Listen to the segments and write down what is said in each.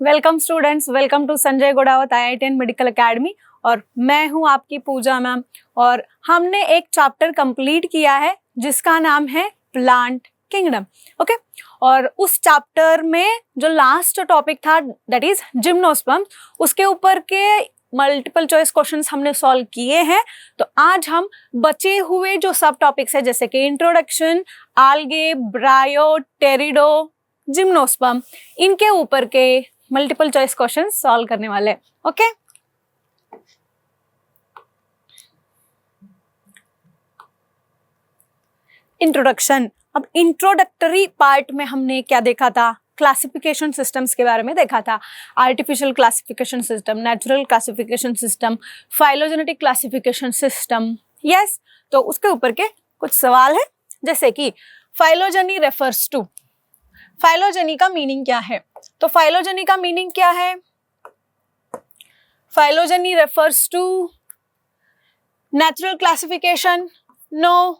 Welcome students, welcome to Sanjay Godawat IITN medical academy. और मैं हूं आपकी पूजा मैम। और हमने एक चैप्टर कंप्लीट किया है जिसका नाम है प्लांट किंगडम। ओके, और उस चैप्टर में जो लास्ट टॉपिक था दैट इज जिम्नोस्पर्म, उसके ऊपर के मल्टीपल चॉइस क्वेश्चंस हमने सॉल्व किए हैं। तो आज हम बचे हुए जो सब टॉपिक्स है जैसे कि इंट्रोडक्शन, आल्गे, ब्रायो, टेरिडो, जिम्नोस्पर्म, इनके ऊपर के मल्टीपल चॉइस क्वेश्चन सॉल्व करने वाले हैं। Okay, introduction. अब इंट्रोडक्टरी पार्ट में हमने क्या देखा था? क्लासिफिकेशन सिस्टम्स के बारे में देखा था। Artificial classification system, natural classification system, phylogenetic classification system. Yes, तो उसके ऊपर के कुछ सवाल है जैसे कि फाइलोजेनी रेफर्स टू। फाइलोजेनी का मीनिंग क्या है? तो फाइलोजेनी का मीनिंग क्या है? Phylogeny refers to natural classification, no.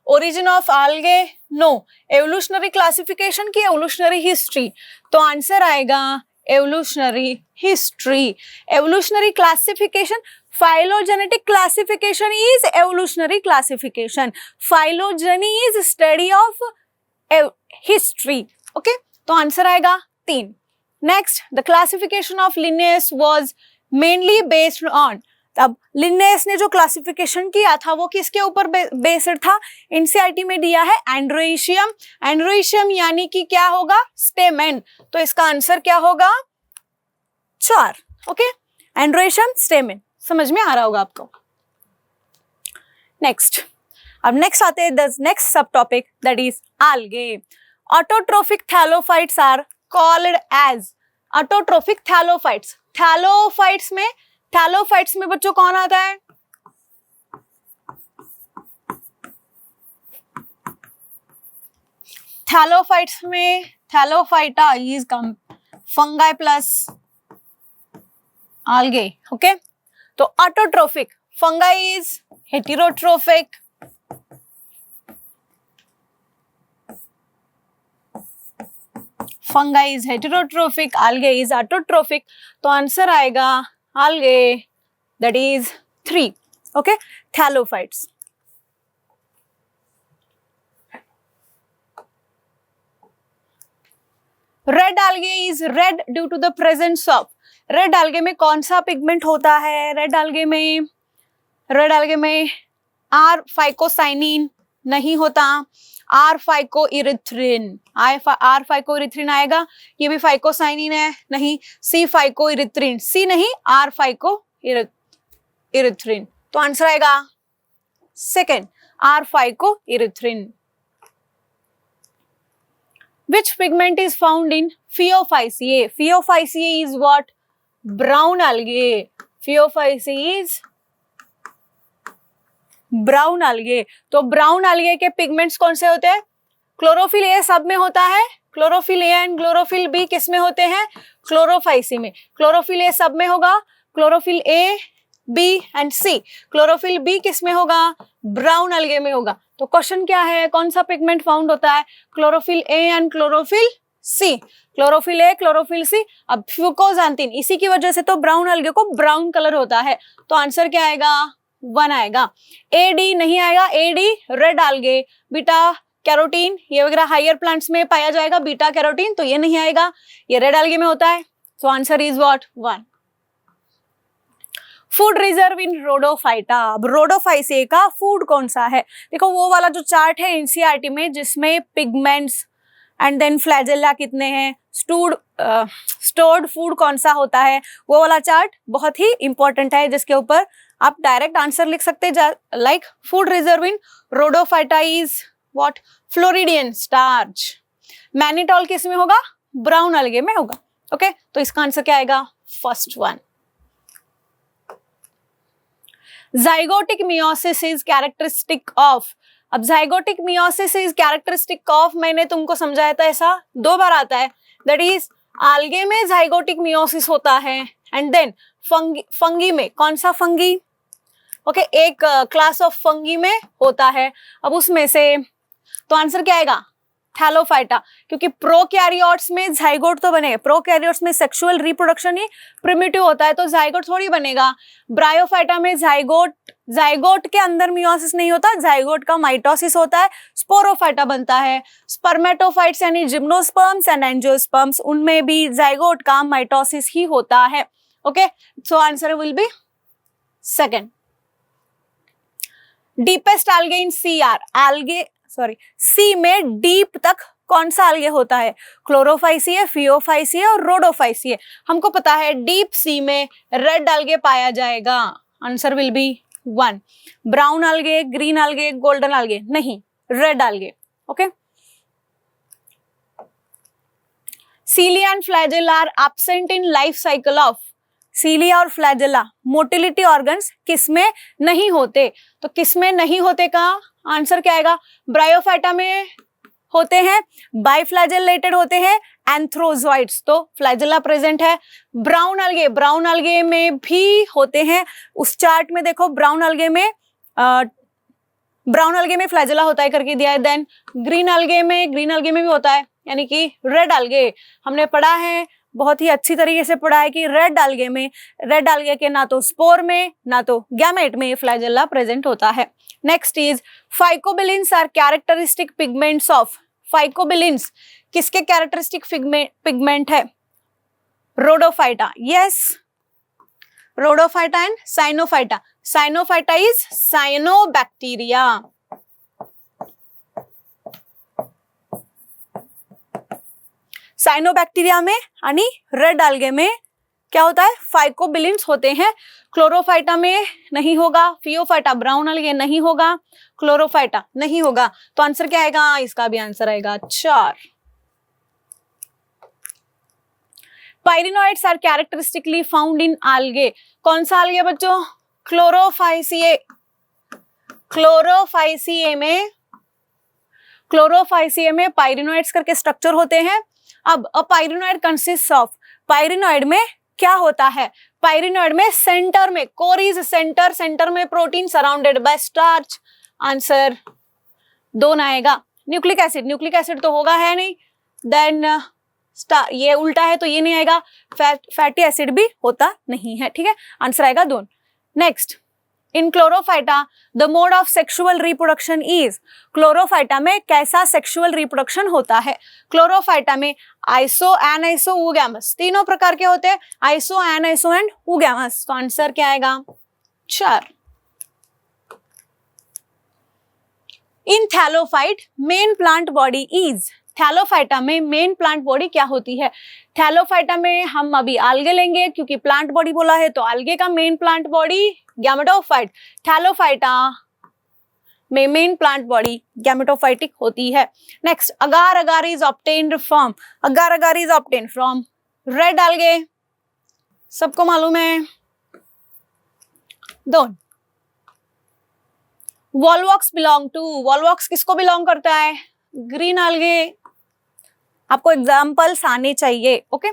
Origin of algae, no. Evolutionary classification की एवोल्यूशनरी हिस्ट्री, तो आंसर आएगा evolutionary history. Evolutionary classification, phylogenetic classification is evolutionary classification. Phylogeny is study of history. Okay, तो answer आएगा 3। Next, the classification of Linnaeus was mainly based on. अब Linnaeus ने जो classification किया था वो किसके ऊपर बेस्ड था? एनसीईआरटी में दिया है एंड्रोइशियम। एंड्रोइशियम यानी कि क्या होगा? स्टेमेन। तो इसका आंसर क्या होगा? 4। Okay, androecium, stamen. समझ में आ रहा होगा आपको। नेक्स्ट, अब नेक्स्ट आते हैं the next sub topic that is algae. Autotrophic thallophytes are called as. Autotrophic thallophytes, thallophytes में बच्चों कौन आता है? थैलोफाइट्स में thallophyta is come fungi plus algae. Okay, तो autotrophic, fungi is heterotrophic, fungi is heterotrophic, algae is autotrophic. तो answer आएगा algae, that is 3। Okay, thallophytes. Red algae is red due to the presence of. Red algae में कौन सा pigment होता है? Red algae में are phycocyanin नहीं होता, आर फाइकोइरिथ्रिन। आर फाइकोइरिथ्रिन आएगा, ये भी फाइकोसाइनिन है नहीं। सी फाइकोइरिथ्रिन, सी नहीं, आर फाइकोइरिथ्रिन। तो आंसर आएगा second, R phycoerythrin. Which pigment is found in Phaeophyceae? Phaeophyceae is what? Brown algae. Phaeophyceae is brown algae. तो brown algae के पिगमेंट्स कौन से होते हैं? क्लोरोफिल ए सब में होता है। Chlorophyll A and chlorophyll B किस में होते हैं? क्लोरोफाइसी में। क्लोरोफिल ए सब में होगा, chlorophyll A, B and C. Chlorophyll B किस में होगा? ब्राउन अलगे में होगा। तो क्वेश्चन क्या है? कौन सा पिगमेंट फाउंड होता है? Chlorophyll A and chlorophyll C. Chlorophyll A, chlorophyll C. अब फ्यूकोजांथिन, इसी की वजह से तो ब्राउन अलगे को ब्राउन कलर होता है। तो आंसर क्या आएगा? 1 आएगा। ए डी नहीं आएगा, A D red algae. Beta carotene ये वगैरह हायर प्लांट्स में पाया जाएगा, बीटा कैरोटीन, तो ये नहीं आएगा, ये रेड अलगे में होता है। So answer is what? 1। Food reserve in Rhodophyta. अब रोडोफाइसिए का फूड कौन सा है? देखो वो वाला जो चार्ट है एनसीईआरटी में जिसमें पिगमेंट्स एंड देन फ्लैजेला कितने हैं, स्टोर्ड फूड कौन सा होता है, वो वाला चार्ट बहुत ही इंपॉर्टेंट है जिसके ऊपर आप डायरेक्ट आंसर लिख सकते हैं। Like food reserve in Rhodophyta is what? Floridean starch. Mannitol किस में होगा? ब्राउन अलगे में होगा। ओके, तो इसका आंसर क्या आएगा? First 1। zygotic meiosis is characteristic of। अब zygotic meiosis is characteristic of मैंने तुमको समझाया था, ऐसा 2 बार आता है। दैट इज algae में zygotic meiosis होता है एंड देन फंगी में, कौन सा फंगी? ओके, एक क्लास ऑफ फंगी में होता है। अब उसमें से तो आंसर क्या आएगा? थैलोफाइटा, क्योंकि प्रोकैरियोट्स में जाइगोट तो बनेगा, प्रोकैरियोट्स में सेक्सुअल रिप्रोडक्शन ही प्रिमिटिव होता है तो जाइगोट थोड़ी बनेगा। ब्रायोफाइटा में जाइगोट के अंदर मियोसिस नहीं होता, जाइगोट का माइटोसिस होता है, स्पोरोफाइटा बनता है। स्पर्मेटोफाइट्स यानी जिम्नोस्पर्म्स एंड एंजियोस्पर्म्स, उनमें भी जाइगोट का माइटोसिस ही होता है। Okay, so answer will be second. Deepest algae in sea are, sea में डीप तक कौन सा algae होता है? क्लोरोफाइसिए, फियोफाइसिए और रोडोफाइसिए। हमको पता है डीप सी में रेड algae पाया जाएगा, answer will be 1। Brown algae, green algae, golden algae नहीं, red algae। Okay, cilia and flagella are absent in life cycle of, cilia और फ्लैजेला मोटिलिटी ऑर्गन्स किसमें नहीं होते? तो किसमें नहीं होते का आंसर क्या आएगा? ब्रायोफाइटा में होते हैं, बाइफ्लैजेलेटेड होते हैं, एंथ्रोजॉइड्स, तो फ्लैजेला प्रेजेंट है। ब्राउन algae में भी होते हैं, उस चार्ट में देखो ब्राउन algae में फ्लैजेला होता है करके दिया है। देन ग्रीन algae में भी होता है, यानी कि रेड algae हमने पढ़ा है, बहुत ही अच्छी तरीके से पढ़ा है कि रेड algae के ना तो स्पोर में ना तो गैमेट में फ्लैजेला प्रेजेंट होता है। Next is phycobilins are characteristic pigments of, phycobilins किसके कैरेक्टरिस्टिक पिगमेंट है? Rhodophyta, yes, Rhodophyta and Cyanophyta. Cyanophyta is cyanobacteria. Cyanobacteria में यानी रेड algae में क्या होता है? फाइकोबिलिन्स होते हैं। क्लोरोफाइटा में नहीं होगा, फियोफाइटा, ब्राउन algae नहीं होगा, क्लोरोफाइटा नहीं होगा, तो आंसर क्या आएगा? इसका भी आंसर आएगा 4। Pyrenoids are characteristically found in algae, कौन सा algae बच्चों? क्लोरोफाइसिए। क्लोरोफाइसिए में पायरिनोइड्स करके स्ट्रक्चर होते हैं। अब अ पायरिनोइड कंसिस्ट ऑफ, पायरिनोइड में क्या होता है? पायरिनोइड में सेंटर में कोर इज सेंटर में protein surrounded by starch, answer 2 आएगा। न्यूक्लिक एसिड तो होगा है नहीं, देन ये उल्टा है तो ये नहीं आएगा। फैटी एसिड भी होता नहीं है, ठीक है, आंसर आएगा 2। Next, in Chlorophyta the mode of sexual reproduction is, Chlorophyta में कैसा सेक्सुअल रिप्रोडक्शन होता है? क्लोरोफाइटा में आइसो, एनाइसो, ऊगैमस, तीनों प्रकार के होते हैं, आइसो, एनाइसो एंड ऊगैमस, तो आंसर क्या आएगा? 4। In thallophyte main plant body is, Thallophyta में मेन प्लांट बॉडी क्या होती है? थैलोफाइटा में हम अभी algae लेंगे क्योंकि प्लांट बॉडी बोला है, तो algae का main plant body gametophyte. Thallophyta में मेन प्लांट बॉडी गैमेटोफाइटिक होती है। Next, agar agar is obtained from, agar agar is obtained from red algae, सबको मालूम है। दोन, वॉलवॉक्स बिलोंग टू, वॉलवॉक्स किसको बिलोंग करता है? Green algae। आपको एग्जाम्पल्स आने चाहिए। Okay,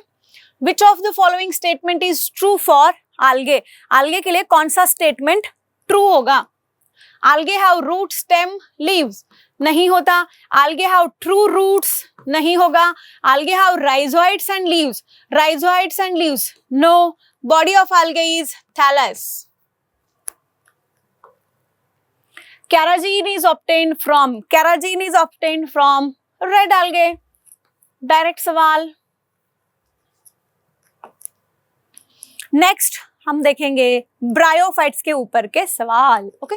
which of the following statement is true for algae, algae के लिए कौन सा स्टेटमेंट ट्रू होगा? algae have root, stem, leaves नहीं होता। algae have true roots नहीं होगा। algae have rhizoids and leaves, rhizoids and leaves no, body of algae is thallus। carrageen is obtained from, carrageen is obtained from red algae, direct सवाल। Next हम देखेंगे bryophytes के ऊपर के सवाल। Okay,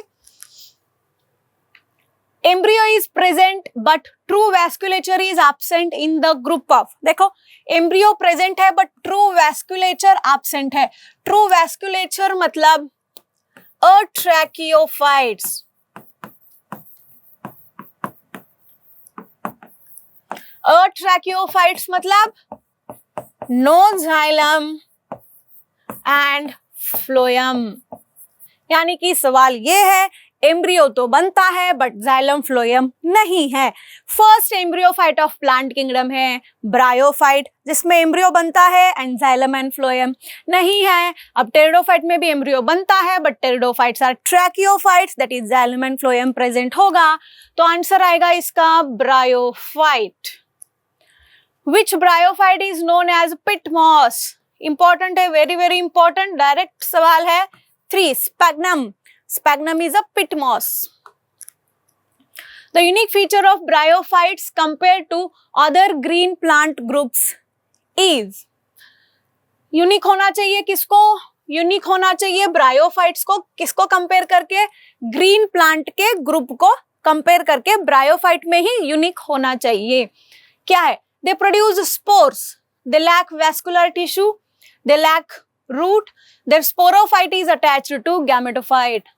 embryo is present but true vasculature is absent in the group of, देखो embryo present है but true vasculature absent है। ट्रू वैस्कुलेचर मतलब ट्रैकियोफाइट्स, ट्रैकियोफाइट्स मतलब नो जाइलम एंड फ्लोएम। यानी कि सवाल ये है एम्ब्रियो तो बनता है बट जाइलम फ्लोएम नहीं है। फर्स्ट एम्ब्रियोफाइट ऑफ प्लांट किंगडम है ब्रायोफाइट, जिसमें एम्ब्रियो बनता है एंड जाइलम एंड फ्लोएम नहीं है। अब टेरिडोफाइट में भी एम्ब्रियो बनता है but pteridophytes are tracheophytes, that is xylem and phloem present होगा। तो आंसर आएगा इसका bryophyte. Which bryophyte is known as peat moss? Important है, वेरी वेरी इंपॉर्टेंट, डायरेक्ट सवाल है। 3 Sphagnum. Sphagnum is a pit moss. The unique feature of bryophytes compared to other green plant groups is, unique होना चाहिए किसको? Unique होना चाहिए bryophytes को, किसको कंपेयर करके? ग्रीन प्लांट के ग्रुप को कंपेयर करके ब्रायोफाइट में ही यूनिक होना चाहिए। क्या है? They produce spores, they lack vascular tissue, they lack root, their sporophyte is attached to gametophyte.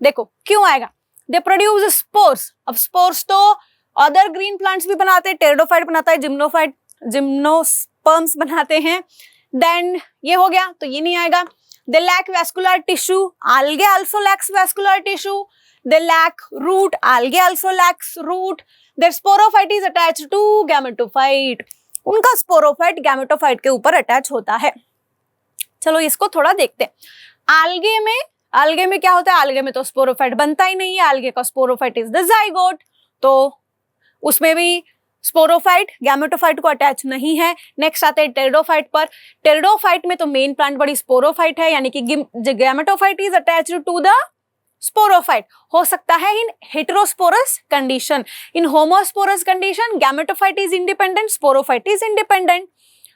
देखो क्यों आएगा? They produce spores. अब स्पोर्स तो अदर ग्रीन प्लांट्स भी बनाते हैं, टेरिडोफाइट बनाता है, जिम्नोस्पर्म्स बनाते हैं। देन ये हो गया, तो ये नहीं आएगा। They lack vascular tissue, algae also lacks vascular tissue. They lack root, algae also lacks root. Their sporophyte is attached to gametophyte. उनका स्पोरोफाइट गैमेटोफाइट के ऊपर अटैच होता है। चलो इसको थोड़ा देखते हैं। आल्गे में क्या होता है? आल्गे में तो स्पोरोफाइट बनता ही नहीं है, आल्गे का स्पोरोफाइट इज द जाइगोट, तो उसमें भी स्पोरोफाइट गैमेटोफाइट को अटैच नहीं है। नेक्स्ट आते हैं टेरिडोफाइट पर। टेरिडोफाइट में तो मेन प्लांट बॉडी स्पोरोफाइट है, यानी कि gametophyte is attached to the sporophyte. हो सकता है in heterosporous condition, in homosporous condition gametophyte is independent, sporophyte is independent.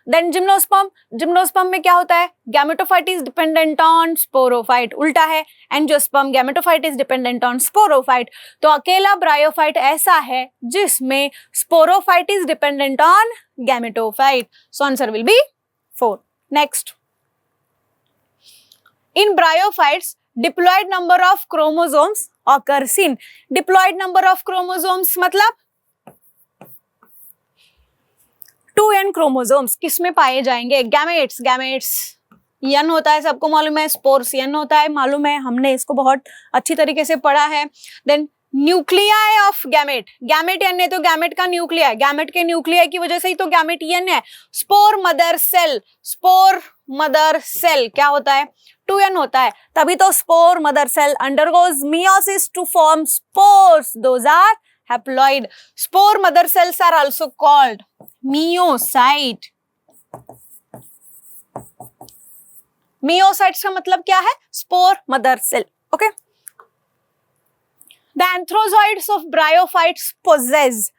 Then gymnosperm में क्या होता है? Gametophyte is dependent on sporophyte, उल्टा है। Angiosperm gametophyte is dependent on sporophyte. तो अकेला ब्रायोफाइट ऐसा है जिसमें sporophyte is dependent on gametophyte. So answer will be 4। Next, in bryophytes diploid number of chromosomes occurs in. Diploid number of chromosomes मतलब 2n chromosomes किसमें पाए जाएंगे? Gametes. n होता है, सबको मालूम है। स्पोर्स n होता है, मालूम है, हमने इसको बहुत अच्छी तरीके से पढ़ा है। Then nuclei of gamete, gamete n है तो गैमेट का न्यूक्लिया, गैमेट के न्यूक्लियाई की वजह से ही तो गैमेट n है। स्पोर मदर सेल क्या होता है? 2n होता है, तभी तो spore mother cell undergoes meiosis to form spores, those are haploid. Spore mother cells are also called meiocyte. Meiocytes का मतलब क्या है? Spore mother cell. Okay. The anthrozoids of bryophytes possess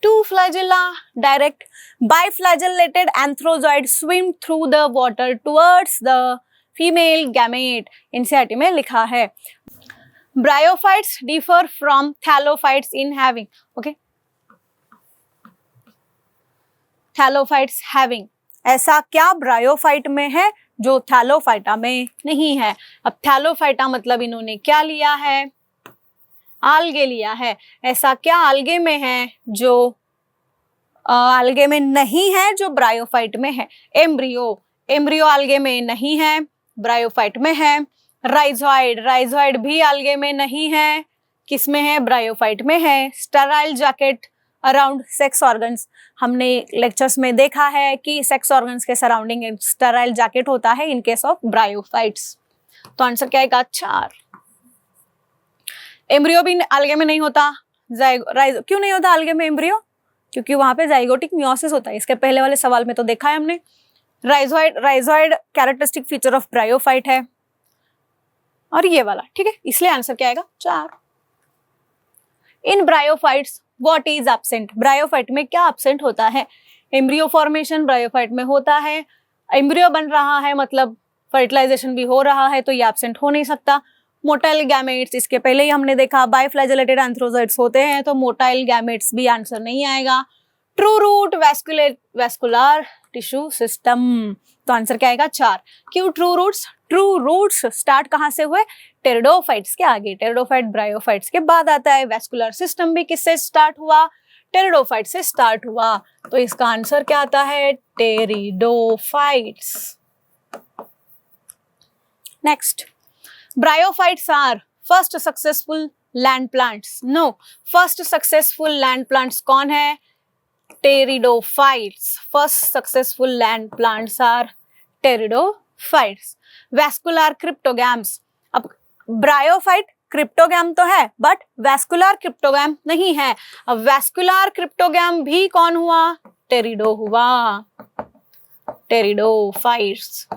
2 flagella. Direct biflagellated anthrozoids swim through the water towards the female gamete. NCERT में लिखा है। Bryophytes differ from thallophytes in having, okay? Thallophytes having, ऐसा क्या bryophyte में है जो Thallophyta में नहीं है? अब थैलोफाइटा मतलब इन्होंने क्या लिया है? आल्गे लिया है। ऐसा क्या आल्गे में है जो आल्गे में नहीं है जो ब्रायोफाइट में है? एम्ब्रियो आल्गे में नहीं है, ब्रायोफाइट में है। राइजोइड भी आल्गे में नहीं है, किस में है? ब्रायोफाइट में है। Sterile jacket around sex organs, हमने लेक्चर्स में देखा है कि सेक्स ऑर्गन्स के सराउंडिंग एक स्टेराइल जैकेट होता है इन केस ऑफ ब्रायोफाइट्स। तो आंसर क्या आएगा? 4। एम्ब्रियो भी आल्गे में नहीं होता। क्यों नहीं होता आल्गे में एम्ब्रियो? क्योंकि वहां पे जाइगोटिक मियोसिस होता है। इसके पहले वाले सवाल में तो देखा है हमने। Rhizoid characteristic feature of bryophyte है, और ये वाला, ठीक है, इसलिए आंसर क्या आएगा? 4। In bryophytes what is absent? Bryophyte में क्या एब्सेंट होता है? एम्ब्रियो फॉर्मेशन ब्रायोफाइट में होता है। एम्ब्रियो बन रहा है मतलब फर्टिलाइजेशन भी हो रहा है, तो ये एब्सेंट हो नहीं सकता। मोटाइल गैमेट्स, इसके पहले ही हमने देखा बाइफ्लैजेलेटेड एंथ्रोजोइड्स होते हैं, तो मोटाइल गैमेट्स भी आंसर नहीं आएगा। True root vascular tissue system, तो आंसर क्या आएगा? 4। क्यों true roots? True roots start कहाँ से हुए? टेरिडोफाइट्स के आगे, टेरिडोफाइट ब्रायोफाइट्स के बाद आता है। वैस्कुलर सिस्टम भी किससे स्टार्ट हुआ? टेरिडोफाइट से स्टार्ट हुआ। तो इसका आंसर क्या आता है? Pteridophytes. Next, Bryophytes are first successful land plants. No, first successful land plants कौन है? Pteridophytes. First successful land plants are pteridophytes. Vascular cryptogams. अब ब्रायोफाइट क्रिप्टोगैम तो है बट वैस्कुलर क्रिप्टोगैम नहीं है. अब वैस्कुलर क्रिप्टोगैम भी कौन हुआ? टेरिडो हुआ. टेरिडोफाइट्स.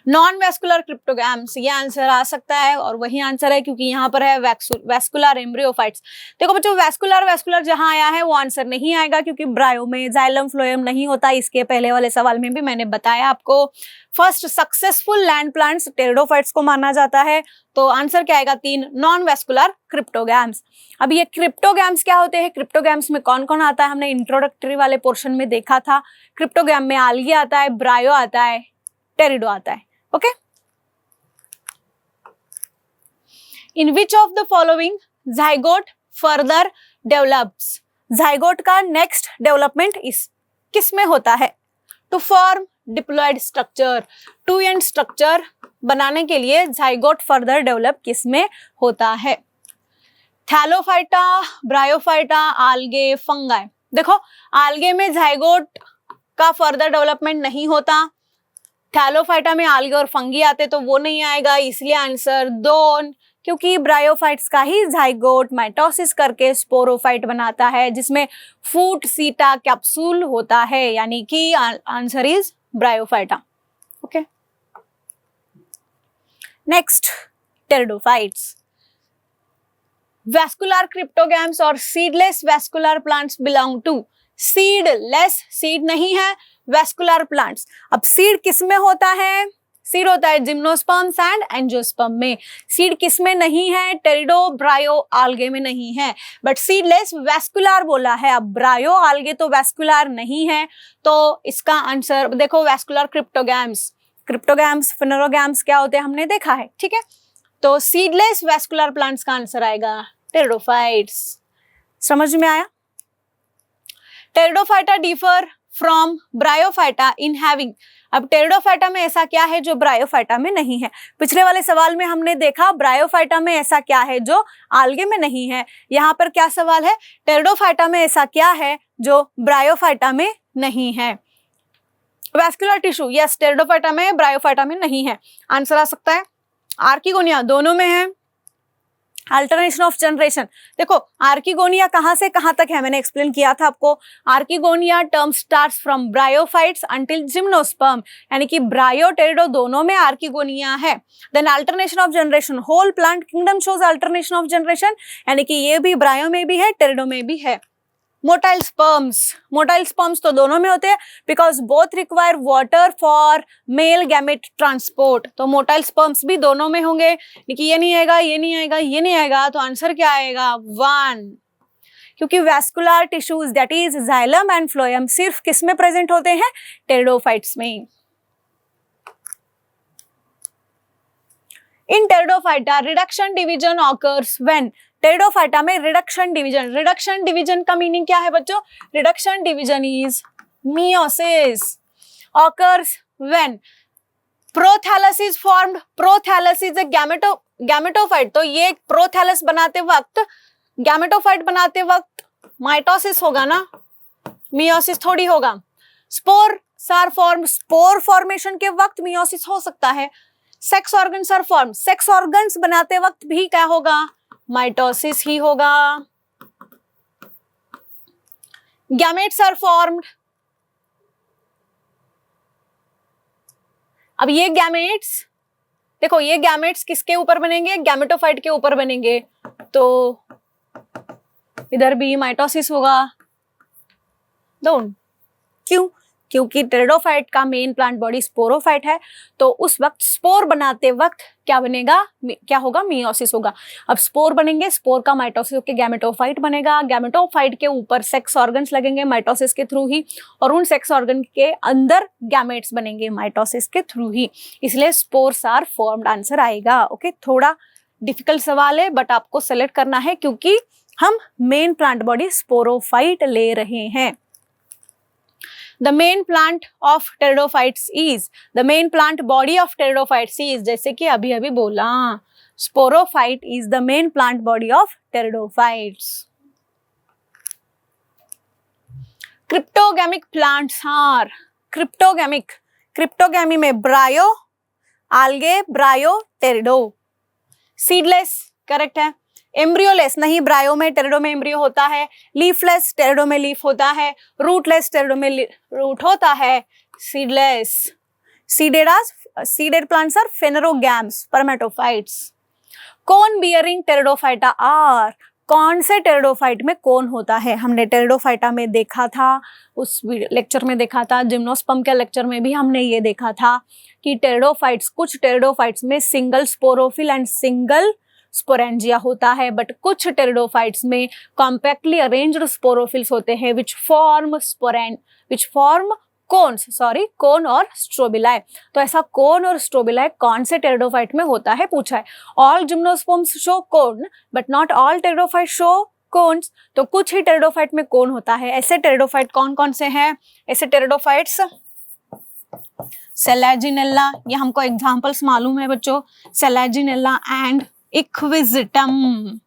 नॉन वैस्कुलर क्रिप्टोगैम्स, ये आंसर आ सकता है और वही आंसर है क्योंकि यहाँ पर है वैस्कुलर एम्ब्रियोफाइट्स. देखो बच्चों, वैस्कुलर जहाँ आया है वो आंसर नहीं आएगा क्योंकि ब्रायो में जाइलम फ्लोएम नहीं होता. इसके पहले वाले सवाल में भी मैंने बताया आपको. First successful land plants pteridophytes को माना जाता है. तो आंसर क्या आएगा? 3 नॉन वैस्कुलर क्रिप्टोगैम्स. अब ये क्रिप्टोगैम्स क्या होते हैं? क्रिप्टोगैम्स में कौन कौन आता है? हमने इंट्रोडक्टरी वाले पोर्शन में देखा था. क्रिप्टोगैम में आल्गी आता है, ब्रायो आता है, टेरिडो आता है. Okay. In which of the following zygote further develops? Zygote का next development इस किस में होता है? To form diploid structure. 2 end structure बनाने के लिए zygote further develop किस में होता है? Thallophyta, Bryophyta, algae, fungi. देखो आल्गे में zygote का फर्दर डेवलपमेंट नहीं होता. थैलोफाइटा में आल्गे और फंगी आते तो वो नहीं आएगा, इसलिए आंसर 2. क्योंकि ब्रायोफाइट्स का ही जाइगोट माइटोसिस करके स्पोरोफाइट बनाता है जिसमें फूट सीटा कैप्सूल होता है, यानी कि answer is Bryophyta. Okay. Next, pteridophytes. Vascular cryptogams और seedless vascular plants belong to. Seedless, seed नहीं है, वैस्कुलर प्लांट्स. अब सीड किस में होता है? सीड होता है जिम्नोस्पर्म्स एंड एंजियोस्पर्म में. सीड किस में नहीं है? टेरिडो, ब्रायो, आल्गे में नहीं है. बट सीडलेस वैस्कुलर बोला है. अब ब्रायो, आल्गे तो वैस्कुलर नहीं है, तो इसका आंसर देखो वैस्कुलर क्रिप्टोगैम्स. क्रिप्टोगैम्स, फेनोरोगैम्स क्या होते हैं हमने देखा है. ठीक है, तो सीडलेस वैस्कुलर प्लांट्स का आंसर आएगा टेरिडोफाइट्स. समझ में आया? Pteridophyta differ from bryophyta in having. अब टेरिडोफाइटा में ऐसा क्या है जो ब्रायोफाइटा में नहीं है? पिछले वाले सवाल में हमने देखा ब्रायोफाइटा में ऐसा क्या है जो आल्गे में नहीं है. यहाँ पर क्या सवाल है? टेरिडोफाइटा में ऐसा क्या है जो ब्रायोफाइटा में नहीं है? वैस्कुलर टिश्यू, यस, टेरिडोफाइटा में, ब्रायोफाइटा में नहीं है. आंसर आ सकता है आर्किगोनिया, दोनों में है. Alternation of generation. देखो आर्किगोनिया कहाँ से कहाँ तक है मैंने एक्सप्लेन किया था आपको. Archegonia term starts from bryophytes until gymnosperm, यानी कि ब्रायो टेरिडो दोनों में आर्किगोनिया है. Then alternation of generation, whole plant kingdom shows alternation of generation, यानी कि ये भी ब्रायो में भी है, टेरिडो में भी है. मोटाइल स्पर्म्स तो दोनों में होते हैं because both require water for male gamete transport. तो मोटाइल स्पर्म्स भी दोनों में होंगे, लेकिन ये नहीं आएगा, ये नहीं आएगा, ये नहीं आएगा. तो आंसर क्या आएगा? 1. क्योंकि vascular tissues that is xylem and phloem सिर्फ किस में प्रेजेंट होते हैं? टेरिडोफाइट्स में. In Pteridophyta reduction division occurs when. Pteridophyta में रिडक्शन डिवीजन का मीनिंग क्या है बच्चों? Reduction division is meiosis. Occurs when prothallus is formed. Prothallus is a gametophyte. तो ये प्रोथैलस बनाते वक्त, गैमेटोफाइट बनाते वक्त माइटोसिस होगा ना, मियोसिस थोड़ी होगा. Spores are formed. Spore formation के वक्त मियोसिस हो सकता है. Sex organs are formed. Sex organs बनाते वक्त भी क्या होगा? माइटोसिस ही होगा. Gametes are formed. अब ये गैमेट्स, देखो ये गैमेट्स किसके ऊपर बनेंगे? गैमेटोफाइट के ऊपर बनेंगे. तो इधर भी माइटोसिस होगा. डोंट. क्यों? क्योंकि टेरिडोफाइट का मेन प्लांट बॉडी स्पोरोफाइट है. तो उस वक्त स्पोर बनाते वक्त क्या बनेगा? क्या होगा? मियोसिस होगा. अब स्पोर बनेंगे, स्पोर का माइटोसिस होकर गैमेटोफाइट बनेगा. गैमेटोफाइट के ऊपर सेक्स ऑर्गन्स लगेंगे माइटोसिस के थ्रू ही, और उन सेक्स ऑर्गन के अंदर गैमेट्स बनेंगे माइटोसिस के थ्रू ही. इसलिए स्पोर्स आर फॉर्म्ड. आंसर आएगा. ओके, थोड़ा डिफिकल्ट सवाल है बट आपको सेलेक्ट करना है क्योंकि हम मेन प्लांट बॉडी स्पोरोफाइट ले रहे हैं. The main plant of pteridophytes is, the main plant body of pteridophytes is, जैसे कि अभी अभी बोला, sporophyte is the main plant body of pteridophytes. Cryptogamic plants are, cryptogamic, cryptogamy में ब्रायो, आल्गे, ब्रायो, टेरिडो. सीडलेस करेक्ट है. एम्ब्रियोलेस नहीं, ब्रायो में, टेरिडो में एम्ब्रियो होता है. लीफलेस, टेरिडो में लीफ होता है. रूटलेस, टेरिडो में रूट होता है. Seedless. Seeded plants are phanerogams, spermatophytes. Cone bearing pteridophyta are, कौन से टेरिडोफाइट में कोन होता है? हमने टेरिडोफाइटा में देखा था, उस लेक्चर में देखा था, जिम्नोस्पर्म के लेक्चर में भी हमने ये देखा था कि टेरिडोफाइट्स, कुछ टेरिडोफाइट्स में single sporophyll and single sporangia होता है, बट कुछ टेरिडोफाइट्स में कॉम्पैक्टली अरेंज्ड स्पोरोफिल्स होते हैं विच फॉर्म कोन्स, कोन और स्ट्रोबिलाई. तो ऐसा कोन और स्ट्रोबिलाई कौन से टेरिडोफाइट में होता है पूछा है. All gymnosperms show cone but not all pteridophyte show cones. तो कुछ ही टेरिडोफाइट में कोन होता है. ऐसे टेरिडोफाइट कौन कौन से हैं? ऐसे टेरिडोफाइट्स सेलेजिनेला, ये हमको एग्जांपल्स मालूम है बच्चों, Selaginella and Equisetum.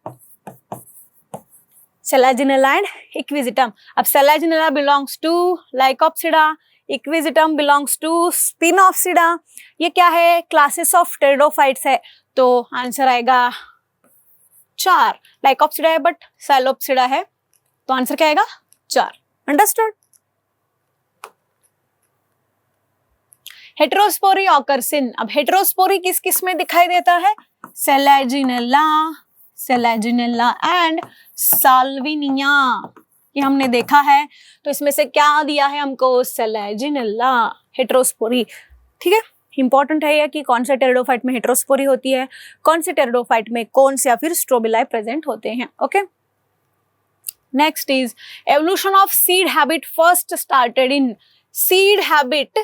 Selaginella and Equisetum. अब Selaginella belongs to Lycopsida, Equisetum belongs to Sphenopsida. ये क्या है? क्लासेस ऑफ टेरिडोफाइट्स है. तो आंसर आएगा 4. लाइकोप्सिडा है बट सैलोप्सिडा है, तो आंसर क्या आएगा? 4. अंडरस्टूड. हेटेरोस्पोरी ऑकर्स इन, अब हेटेरोस्पोरी किस किस में दिखाई देता है? सेलेजिनेला, सेलेजिनेला एंड साल्विनिया, ये हमने देखा है. तो इसमें से क्या दिया है हमको? Selaginella, heterospory. ठीक है, इंपॉर्टेंट है ये कि कौन से टेरिडोफाइट में हेटेरोस्पोरी होती है, कौन से टेरिडोफाइट में कोन्स या फिर स्ट्रोबिलाई प्रेजेंट होते हैं. Okay, next is evolution of seed habit first started in. Seed habit,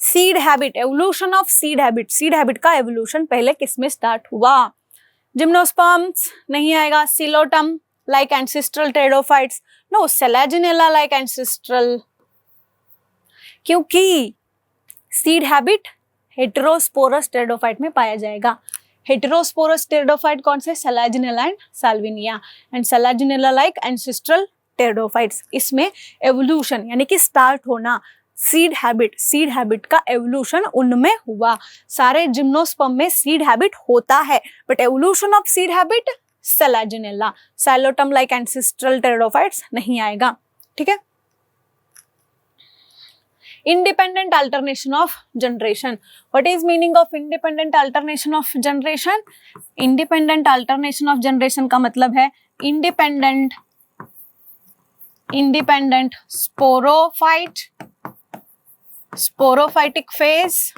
seed habit, evolution of seed habit, seed habit का एवोल्यूशन पहले किस में स्टार्ट हुआ? जिम्नोस्पर्म्स नहीं आएगा. Psilotum like ancestral pteridophytes, no, Selaginella like ancestral, क्योंकि seed habit heterosporous pteridophyte में पाया जाएगा. हेटेरोस्पोरस टेरिडोफाइट कौन से? Selaginella and Salvinia, and Selaginella like ancestral pteridophytes. इसमें एवोल्यूशन यानी कि स्टार्ट होना, सीड हैबिट का एवोल्यूशन उनमें हुआ. सारे जिम्नोस्पर्म में सीड हैबिट होता है, but evolution of seed habit Selaginella. Psilotum like ancestral pteridophytes नहीं आएगा. ठीक है. Independent alternation of generation. What is meaning of independent alternation of generation? Independent alternation of generation का मतलब है independent sporophytic phase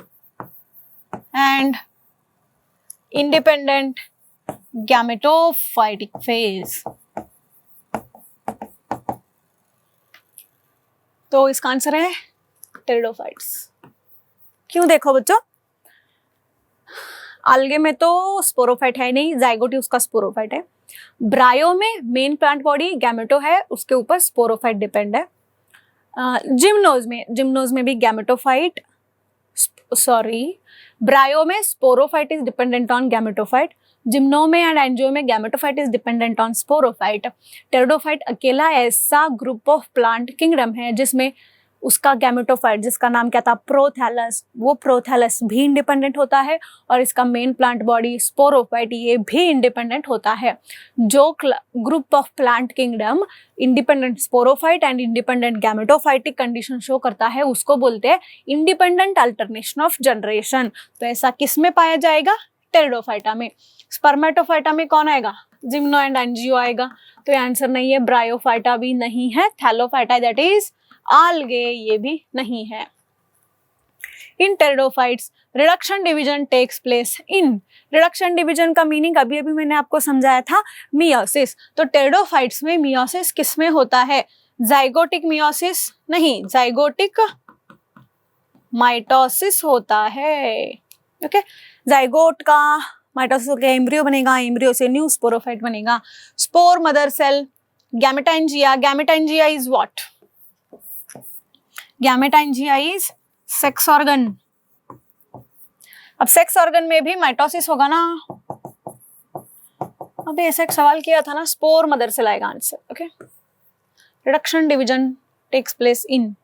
and independent gametophytic phase. तो इसका answer है टेरिडोफाइट्स. क्यों? देखो बच्चों, आल्गे में तो स्पोरोफाइट है नहीं, जाइगोटी उसका स्पोरोफाइट है. ब्रायो में मेन प्लांट बॉडी गैमेटो है, उसके ऊपर स्पोरोफाइट डिपेंड है. जिम्नोज में भी गैमेटोफाइट, ब्रायो में sporophyte is dependent on gametophyte. Gymno में एंड एंजियो में gametophyte is dependent on sporophyte. Pteridophyte अकेला ऐसा ग्रुप ऑफ प्लांट किंगडम है जिसमें उसका गैमेटोफाइट, जिसका नाम क्या था? प्रोथैलस, वो प्रोथैलस भी इंडिपेंडेंट होता है, और इसका मेन प्लांट बॉडी स्पोरोफाइट ये भी इंडिपेंडेंट होता है. जो group of plant kingdom independent sporophyte and independent gametophytic condition show करता है उसको बोलते हैं इंडिपेंडेंट अल्टरनेशन ऑफ जनरेशन. तो ऐसा किस में पाया जाएगा? टेरिडोफाइटा में. स्पर्मेटोफाइटा में कौन आएगा? जिम्नो एंड एंजियो आएगा. तो आंसर नहीं है. ब्रायोफाइटा भी नहीं है. थैलोफाइटा दैट इज आल्गे, ये भी नहीं है. In pteridophytes reduction division takes place in. Reduction division का मीनिंग अभी अभी मैंने आपको समझाया था, मियोसिस. तो टेरिडोफाइट्स में मियोसिस किस में होता है? जाइगोटिक मियोसिस नहीं, जाइगोटिक माइटोसिस होता है. ओके, जाइगोट का माइटोसिस होकर एम्ब्रियो बनेगा, एम्ब्रियो से न्यू स्पोरोफाइट बनेगा. Spore mother cell, gametangia. Gametangia is what? Gametangia is sex organ. अब सेक्स ऑर्गन में भी माइटोसिस होगा ना। अभी ऐसा एक सवाल किया था ना, स्पोर मदर सेल आएगा answer. Okay, reduction division takes place in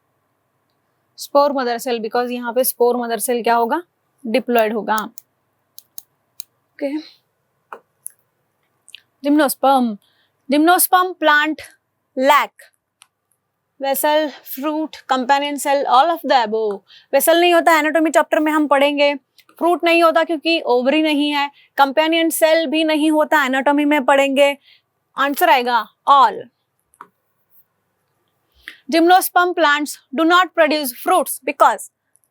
spore mother cell, because यहाँ पे स्पोर मदर सेल क्या होगा, डिप्लॉयड होगा। Okay, gymnosperm, gymnosperm plant lack vessel, fruit, companion cell, all of the above. Vessel नहीं होता, anatomy chapter में हम पढ़ेंगे। फ्रूट नहीं होता क्योंकि ओवरी नहीं है। कंपेनियन सेल भी नहीं होता, एनाटॉमी में पढ़ेंगे। आंसर आएगा all. Gymnosperm plants do not produce fruits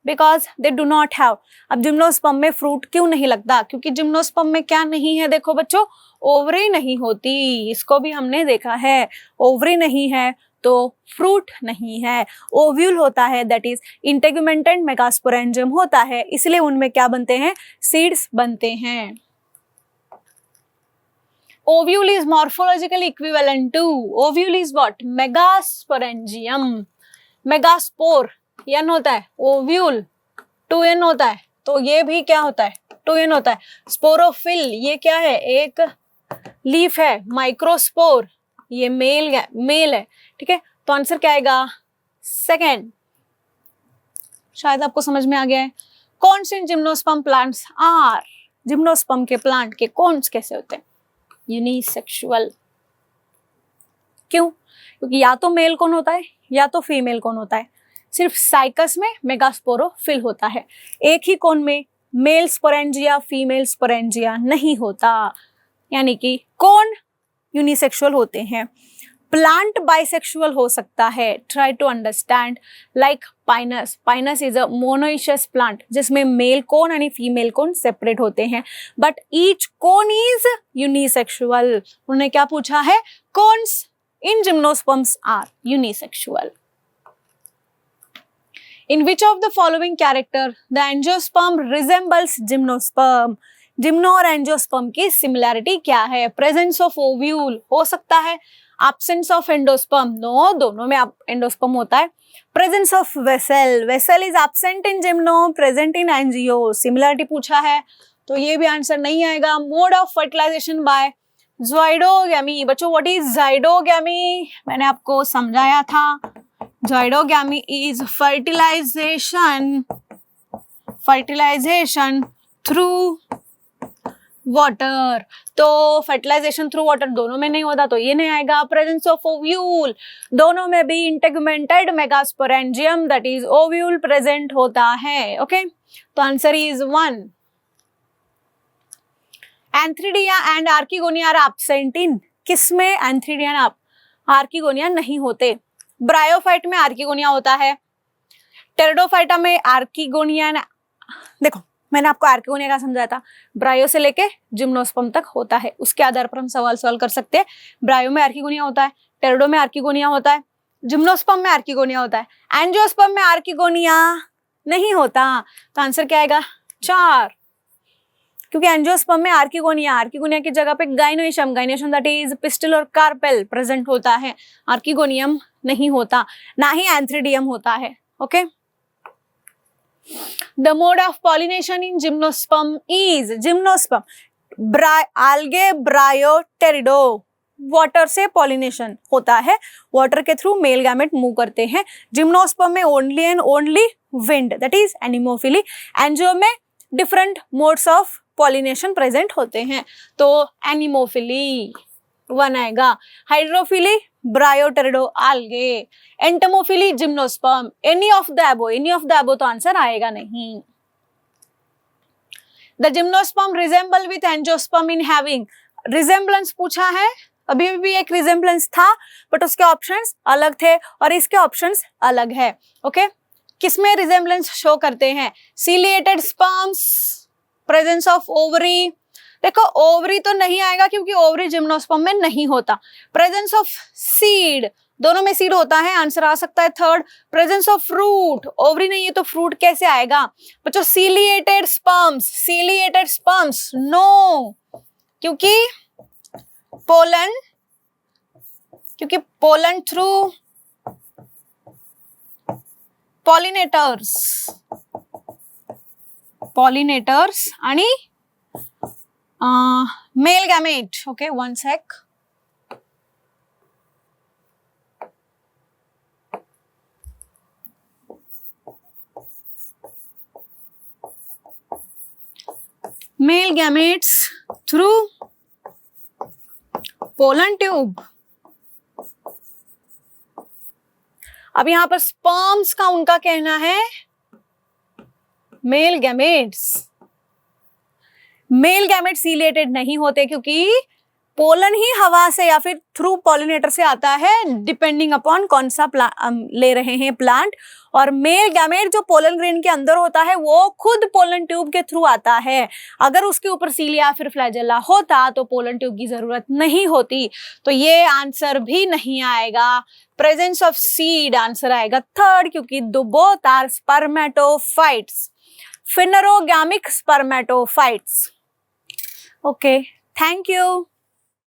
because they do not have. अब जिम्नोस्पर्म में फ्रूट क्यों नहीं लगता, क्योंकि जिम्नोस्पर्म में क्या नहीं है, देखो बच्चों, ओवरी नहीं होती। इसको भी हमने देखा है, ओवरी नहीं है तो फ्रूट नहीं है। ओव्यूल होता है, दैट इज इंटेगुमेंटेड मेगास्पोरेंजियम होता है, इसलिए उनमें क्या बनते हैं, सीड्स बनते हैं। Ovule is morphologically equivalent to, ovule is what, megasporangium, megaspore n होता है, ovule 2n होता है, तो ये भी क्या होता है, 2n होता है। स्पोरोफिल ये क्या है, एक लीफ है। माइक्रोस्पोर ये मेल है, ठीक है। तो आंसर क्या आएगा, सेकेंड। शायद आपको समझ में आ गया है। Cones in gymnosperm plants are, gymnosperm के प्लांट के कॉन्स कैसे होते हैं, यूनिसेक्सुअल। क्यों, क्योंकि या तो मेल कौन होता है या तो फीमेल कौन होता है। सिर्फ साइकस में मेगास्पोरोफिल होता है, एक ही कौन में मेल स्पोरेंजिया फीमेल स्पोरेंजिया नहीं होता, यानी कि कौन यूनिसेक्सुअल होते हैं। प्लांट बाइसेक्सुअल हो सकता है, try to understand, like pinus. Pinus is a monoecious plant जिसमें मेल कोन यानी फीमेल कोन सेपरेट होते हैं, but each cone is unisexual. उन्होंने क्या पूछा है, cones in gymnosperms are unisexual. In which of the following character the angiosperm resembles gymnosperm? Gymno और angiosperm की सिमिलैरिटी क्या है? प्रेजेंस ऑफ ओव्यूल हो सकता है, एब्सेंस ऑफ एंडोस्पर्म नो, दोनों में एंडोस्पर्म होता है। Presence of vessel, vessel is absent in gymno, present in angio. Similarity पूछा है तो ये भी आंसर नहीं आएगा। Mode of fertilization by zoidogamy. बच्चों व्हाट इज ज़ाइडोगैमी, मैंने आपको समझाया था। Zoidogamy is fertilization through water. तो फर्टिलाइजेशन थ्रू वाटर दोनों में नहीं होता तो ये नहीं आएगा। प्रेजेंस ऑफ ओव्यूल, दोनों में भी integumented megasporangium that is ovule present होता है। ओके, तो answer is 1। Antheridia and archegonia are absent in, किसमें एंथ्रीडिया एंड आर्किगोनिया नहीं होते? ब्रायोफाइट में आर्किगोनिया होता है, टेरिडोफाइटा में आर्किगोनिया। देखो मैंने आपको आर्किगोनिया का समझाया था, ब्रायो से लेके जिम्नोस्पर्म तक होता है, उसके आधार पर हम सवाल सॉल्व कर सकते हैं। ब्रायो में आर्किगोनिया होता है, टेरिडो में आर्किगोनिया होता है, जिम्नोस्पर्म में आर्किगोनिया होता है, एंजियोस्पर्म में आर्किगोनिया नहीं होता। तो आंसर क्या आएगा, 4, क्योंकि एंजियोस्पर्म में आर्किगोनिया की जगह पे गाइनोइशम दैट इज पिस्टल और कार्पेल प्रेजेंट होता है, आर्किगोनियम नहीं होता, ना ही एंथ्रीडियम होता है। Okay, the mode of pollination in gymnosperm is, gymnosperm algae bryo pterido, water से पॉलिनेशन होता है, वाटर के थ्रू मेल गैमेट मूव करते हैं। जिम्नोस्पर्म में only and only wind that is anemophily. Angio में different modes of pollination present होते हैं, तो एनिमोफिली 1 आएगा। Hydrophily bryo pterido algae, entomophily gymnosperm, any of the above तो आंसर आएगा नहीं। The gymnosperm resemble with angiosperm in having, resemblance पूछा है, अभी भी एक रिजेंबलेंस था बट उसके ऑप्शंस अलग थे और इसके ऑप्शंस अलग है। ओके, किसमें रिजेंबलेंस शो करते हैं? Ciliated sperms, presence of ovary. देखो ओवरी तो नहीं आएगा क्योंकि ओवरी जिम्नोस्पर्म में नहीं होता। प्रेजेंस ऑफ सीड, दोनों में सीड होता है, आंसर आ सकता है 3rd। Presence of fruit, ovary नहीं है तो फ्रूट कैसे आएगा? बच्चों सीलिएटेड स्पर्म्स नो, क्योंकि पोलन थ्रू पॉलिनेटर्स आणि male gamete. Okay, one sec. Male gametes through pollen tube. अब यहां पर स्पर्म्स का उनका कहना है मेल गैमेट्स सीलिएटेड नहीं होते क्योंकि पोलन ही हवा से या फिर थ्रू पॉलिनेटर से आता है, डिपेंडिंग अपॉन कौन सा ले रहे हैं प्लांट. और मेल गैमेट जो पोलन ग्रेन के अंदर होता है वो खुद पोलन ट्यूब के थ्रू आता है. अगर उसके ऊपर सील या फिर फ्लैजेला होता तो पोलन ट्यूब की जरूरत नहीं होती. तो ये आंसर भी नहीं आएगा. प्रेजेंस ऑफ सीड आंसर आएगा थर्ड, क्योंकि both are spermatophytes, phanerogamic spermatophytes. Okay, thank you.